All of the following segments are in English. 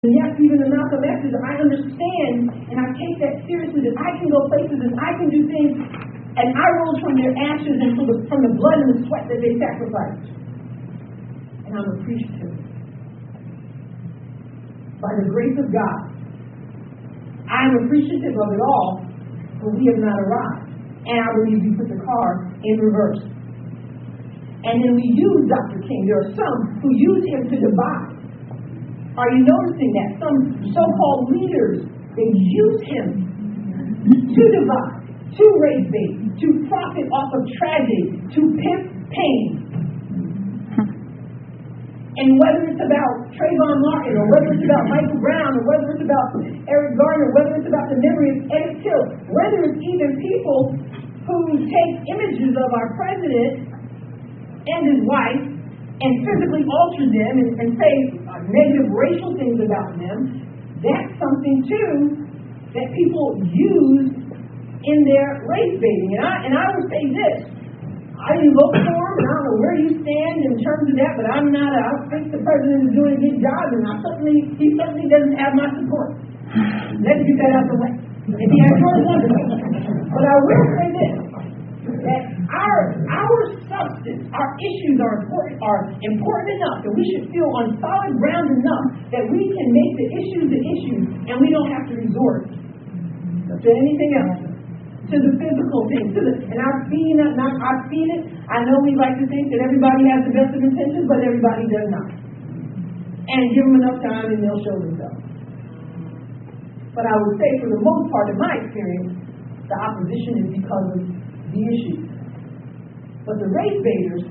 And yes, even the Malcolm X's, I understand and I take that seriously, that I can go places and I can do things, and I rose from their ashes and from the blood and the sweat that they sacrificed. And I'm appreciative. By the grace of God, I'm appreciative of it all, but we have not arrived. And I believe we put the car in reverse. And then we use Dr. King. There are some who use him to divide. Are you noticing that? Some so-called leaders, they use him to divide, to raise bait, to profit off of tragedy, to pimp pain. And whether it's about Trayvon Martin, or whether it's about Michael Brown, or whether it's about Eric Garner, whether it's about the memory of Emmett Till, whether it's even people who take images of our president and his wife and physically alter them and say negative racial things about them, that's something too that people use in their race baiting. And I would say this: I didn't vote for him, and I don't know where you stand in terms of that, but I don't think the president is doing a good job, and he certainly doesn't have my support. Let's get that out of the way. If he has yours, wonderful. But I will say this: that our substance, our issues are important enough that we should feel on solid ground enough that we can make the issues, and we don't have to resort to anything else, to the physical things. And I've seen it. I know we like to think that everybody has the best of intentions, but everybody does not. And give them enough time and they'll show themselves. But I would say, for the most part, in my experience, the opposition is because of the issues. But the race baiters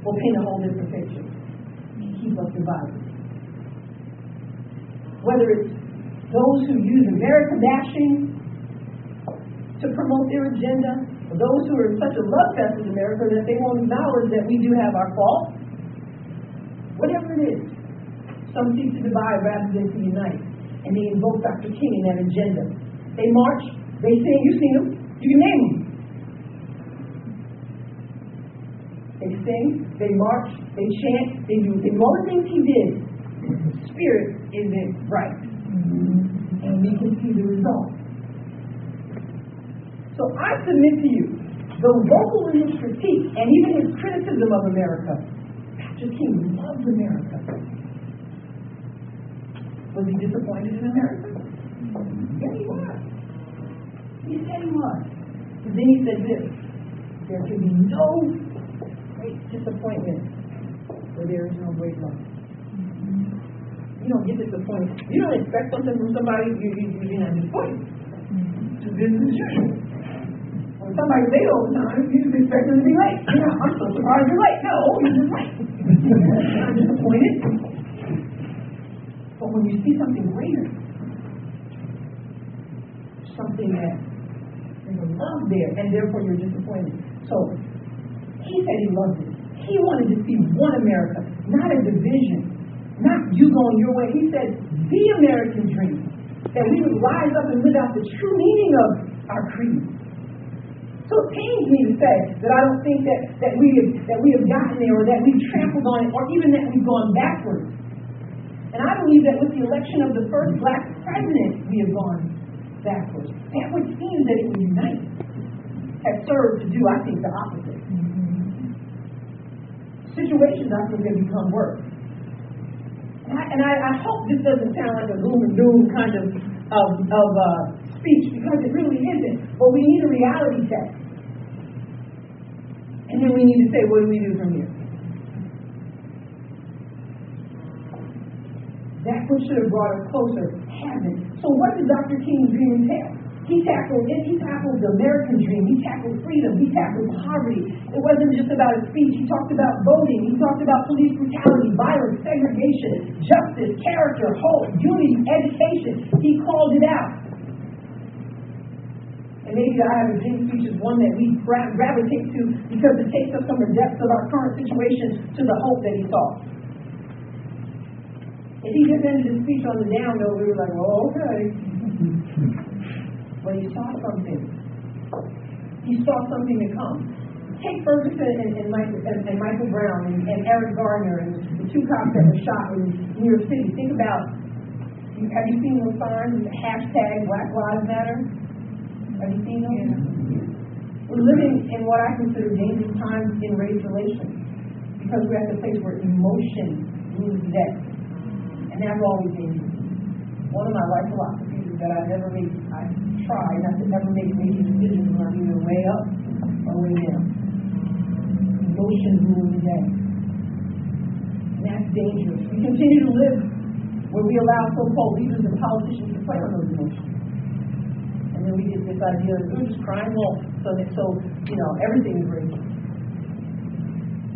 will paint a whole different picture and keep us divided. Whether it's those who use America bashing to promote their agenda, or those who are in such a love fest with America that they won't acknowledge that we do have our faults. Whatever it is, some seek to divide rather than to unite, and they invoke Dr. King in that agenda. They march, they sing, you've seen them, you can name them. They sing, they march, they chant, they do all the things he did. The spirit isn't right. And we can see the result. So I submit to you, the vocal in his critique and even his criticism of America, Dr. King loved America. Was he disappointed in America? Yeah, he was. He said he was. But then he said this: there can be no great disappointment where there is no great love. You don't get disappointed. You don't expect something from somebody, you're not disappointed. It's business as usual. When somebody's late all the time, you just expect them to be late. I'm so surprised you're late. No, you're just late. You're not disappointed. But when you see something greater, something that there's a love there, and therefore you're disappointed. So he said he loved it. He wanted to see one America, not a division, not you going your way. He said the American dream, that we would rise up and live out the true meaning of our creed. So it pains me to say that I don't think that we have gotten there, or that we've trampled on it, or even that we've gone backwards. And I believe that with the election of the first black president, we have gone backwards. That would seem that it would unite, has served to do, I think, the opposite. Situations, I think, have become worse. And I hope this doesn't sound like a gloom and doom kind of speech, because it really isn't. But we need a reality check. And then we need to say, what do we do from here? That's what should have brought us closer, hasn't. So what does Dr. King's dream entail? He tackled the American dream. He tackled freedom. He tackled poverty. It wasn't just about a speech. He talked about voting. He talked about police brutality, violence, segregation, justice, character, hope, unity, education. He called it out. And maybe I have a dream speech is one that we gravitate to, because it takes us from the depths of our current situation to the hope that he saw. If he just ended his speech on the down note, we were like, well, okay. But he saw something. He saw something to come. Take Ferguson and Michael Brown and Eric Garner and the two cops that were shot in New York City. Think about, have you seen those signs? Hashtag Black Lives Matter? Have you seen those? Yeah. We're living in what I consider dangerous times in race relations because we're at the place where emotion rules the day. And that's always dangerous. One of my life philosophies is that I try not to ever make major decisions when I'm either way up or way down. Emotions rule the day. And that's dangerous. We continue to live where we allow so-called leaders and politicians to play on those emotions. And then we get this idea that we're just crying wolf, so everything is racist.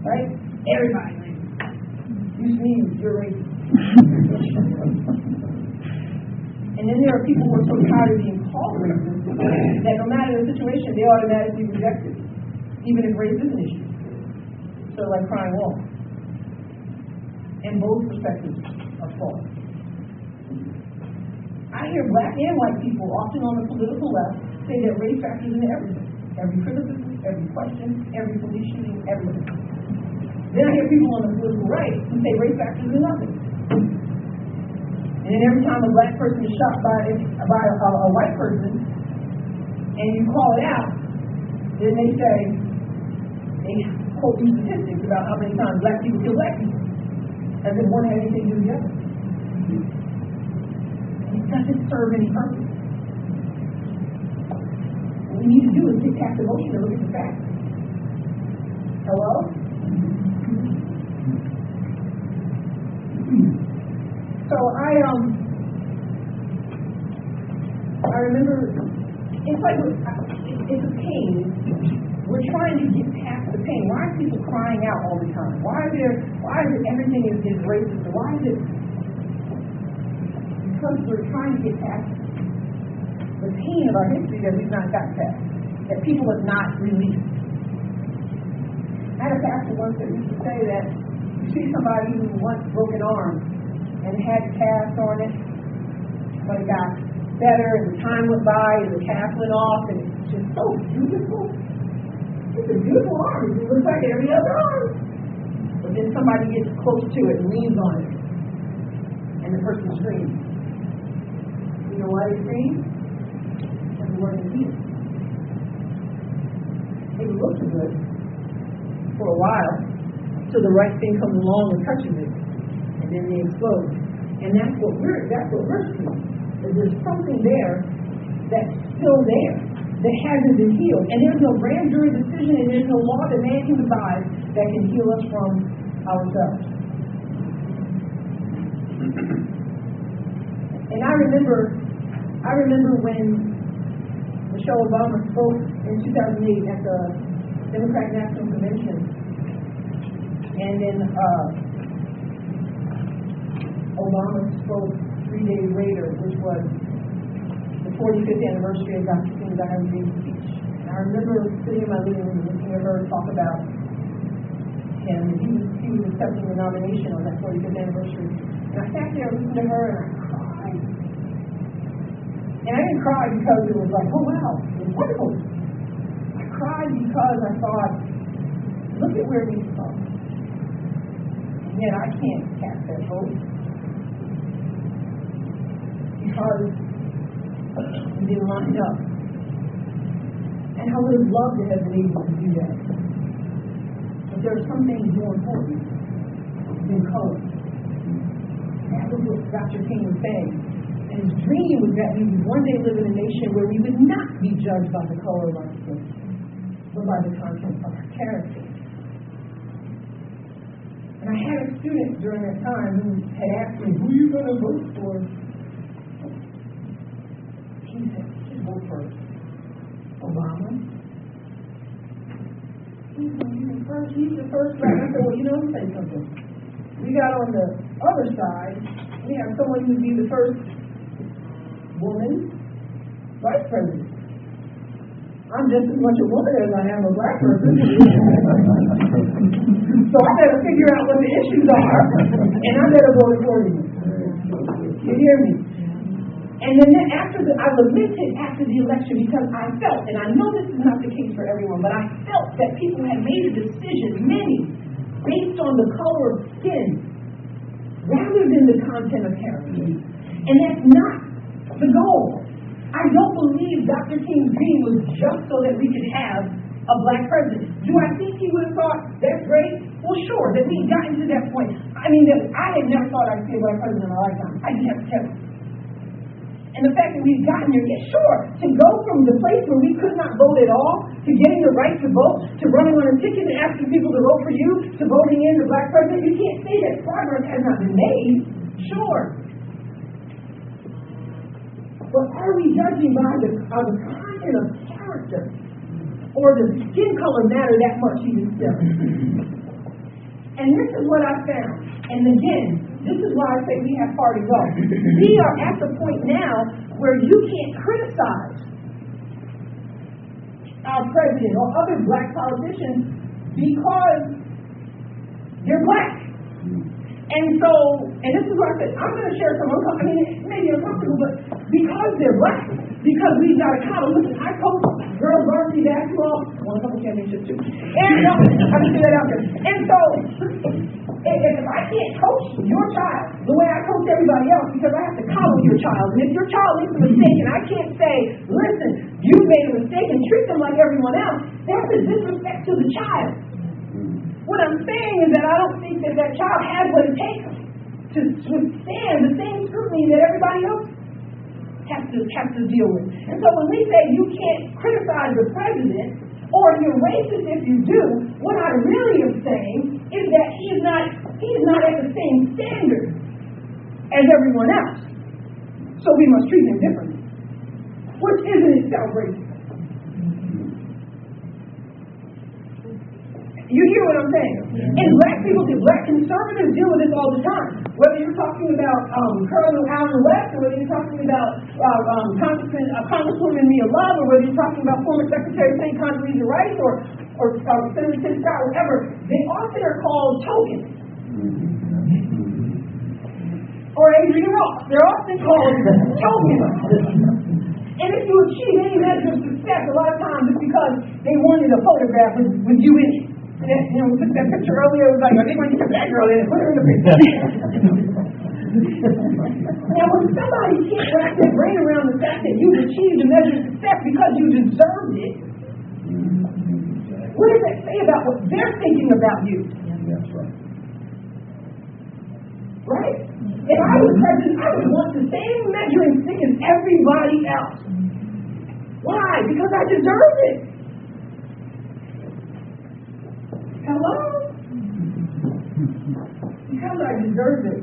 Right? Everybody racist. You sneeze, you're racist. And then there are people who are so tired of being called racist that no matter the situation, they automatically reject it, even if race is an issue. So like crying wolf. And both perspectives are false. I hear black and white people, often on the political left, say that race factors into everything. Every criticism, every question, every police shooting, everything. Then I hear people on the political right who say race factors into nothing. And then every time a black person is shot by a white person, and you call it out, then they quote you statistics about how many times black people kill black people, as if one had anything to do with the other. It doesn't serve any purpose. What we need to do is take past emotion and look at the facts. Hello? So I remember, it's like, it's a pain. We're trying to get past the pain. Why are people crying out all the time? Why is it everything is racist? Or why is it? Because we're trying to get past the pain of our history that we've not gotten past, that people have not released. I had a pastor once that used to say that you see somebody who once broke an arm and had a cast on it, but it got better and the time went by and the cast went off and it's just so beautiful. It's a beautiful arm. It looks like every other arm. But then somebody gets close to it and leans on it and the person screams. You know why they scream? Because it wasn't healed. It looks good for a while till the right thing comes along and touches it. And then they explode. And that's what we're seeing. There's something there that's still there that hasn't been healed. And there's no grand jury decision and there's no law that man can devise that can heal us from ourselves. And I remember when Michelle Obama spoke in 2008 at the Democratic National Convention. And then Obama spoke 3 days later, which was the 45th anniversary of Dr. King Diary speech. And I remember sitting in my living room listening to her talk about him. He was accepting the nomination on that 45th anniversary. And I sat there and listened to her and I cried. And I didn't cry because it was like, oh wow, it was wonderful. I cried because I thought, look at where we've come. And yet I can't cast that vote. Because we didn't line up. And I would have loved to have been able to do that. But there are some things more important than color. That was what Dr. King was saying. And his dream was that we would one day live in a nation where we would not be judged by the color of our skin, but by the content of our character. And I had a student during that time who had asked me, who are you going to vote for? He said, just vote for Obama. He's the first black. I said, well, you know, let me say something. We got on the other side, we have someone who'd be the first woman vice president. I'm just as much a woman as I am a black person. So I better figure out what the issues are, and I better vote accordingly. You hear me? And then I lamented after the election because I felt, and I know this is not the case for everyone, but I felt that people had made a decision, many, based on the color of skin, rather than the content of heritage. And that's not the goal. I don't believe Dr. King's dream was just so that we could have a black president. Do I think he would have thought, that's great? Well, sure, that we've gotten to that point. I mean, that I had never thought I'd see a black president in my lifetime. I just have to tell you. And the fact that we've gotten there, yeah, sure, to go from the place where we could not vote at all, to getting the right to vote, to running on a ticket and asking people to vote for you, to voting in the black president, you can't say that progress has not been made. Sure. But are we judging by the content of character? Or does skin color matter that much even still? And this is what I found. And again, this is why I say we have far to go. We are at the point now where you can't criticize our president or other black politicians because they're black. And so, and this is what I said, I'm going to share some uncomfortable, I mean, it may be uncomfortable, but because they're black, because we've got a college, listen, I coach girls varsity basketball, won a couple championships too. And I just threw that out there. And so, if I can't coach your child the way I coach everybody else, because I have to coddle your child, and if your child makes a mistake and I can't say, listen, you made a mistake and treat them like everyone else, that's a disrespect to the child. What I'm saying is that I don't think that that child has what it takes to withstand the same scrutiny that everybody else has to deal with. And so when we say you can't criticize the president, or you're racist if you do, what I really am saying is that he's not at the same standard as everyone else. So we must treat him differently, which isn't itself racist. You hear what I'm saying? And black conservatives deal with this all the time. Whether you're talking about Colonel Allen West, or whether you're talking about Congresswoman Mia Love, or whether you're talking about former Secretary of State Condoleezza Rice, or Senator Tim Scott, whatever, they often are called tokens. Or Adrian Ross. They're often called tokens. And if you achieve any measure of success, a lot of times it's because they wanted a photograph with you in it. We took that picture earlier. It was like, they want to get that girl in and put her in the picture. Now, when somebody can't wrap their brain around the fact that you've achieved a measure of success because you deserved it, what does that say about what they're thinking about you? That's right. Right? If I was president, I would want the same measuring stick as everybody else. Why? Because I deserve it. Hello? Because I deserve it.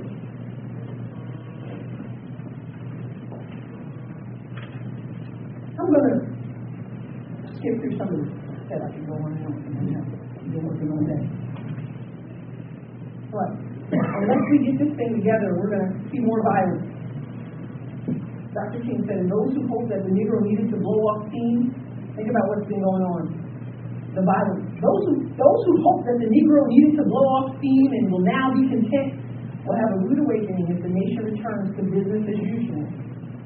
I'm going to skip through some of this. I said I could go on and on. I've been working on that. But unless we get this thing together, we're going to see more violence. Dr. King said, those who hope that the Negro needed to blow off steam, think about what's been going on. The violence. Those who hope that the Negro needed to blow off steam and will now be content will have a rude awakening if the nation returns to business as usual.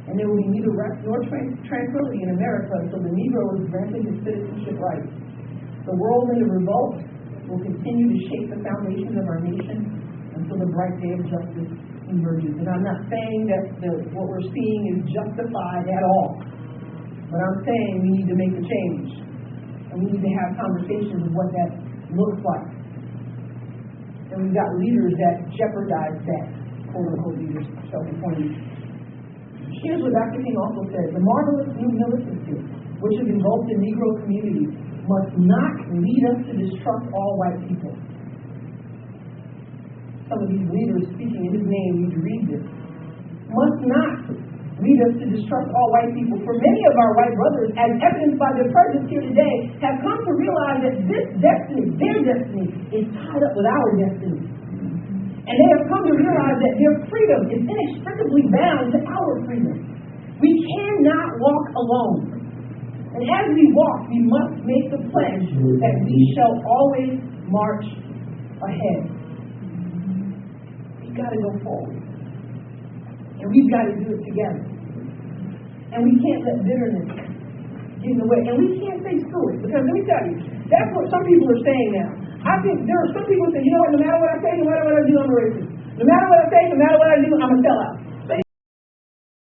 And there will be neither rest nor tranquility in America until the Negro is granted his citizenship rights. The world and the revolt will continue to shape the foundations of our nation until the bright day of justice emerges. And I'm not saying that what we're seeing is justified at all. But I'm saying we need to make a change. And we need to have conversations of what that looks like. And we've got leaders that jeopardize that, quote-unquote leaders, self-appointed. Here's what Dr. King also said. The marvelous new militancy, which has engulfed the Negro community, must not lead us to distrust all white people. Some of these leaders speaking in his name need to read this. Must not lead us to distrust all white people. For many of our white brothers, as evidenced by their presence here today, have come to realize that this destiny, their destiny, is tied up with our destiny. And they have come to realize that their freedom is inextricably bound to our freedom. We cannot walk alone. And as we walk, we must make the pledge that we shall always march ahead. We've got to go forward. And we've got to do it together. And we can't let bitterness get in the way. And we can't say screw it. Because let me tell you, that's what some people are saying now. I think there are some people who say, you know what, no matter what I say, no matter what I do, I'm a racist. No matter what I say, no matter what I do, I'm a sellout.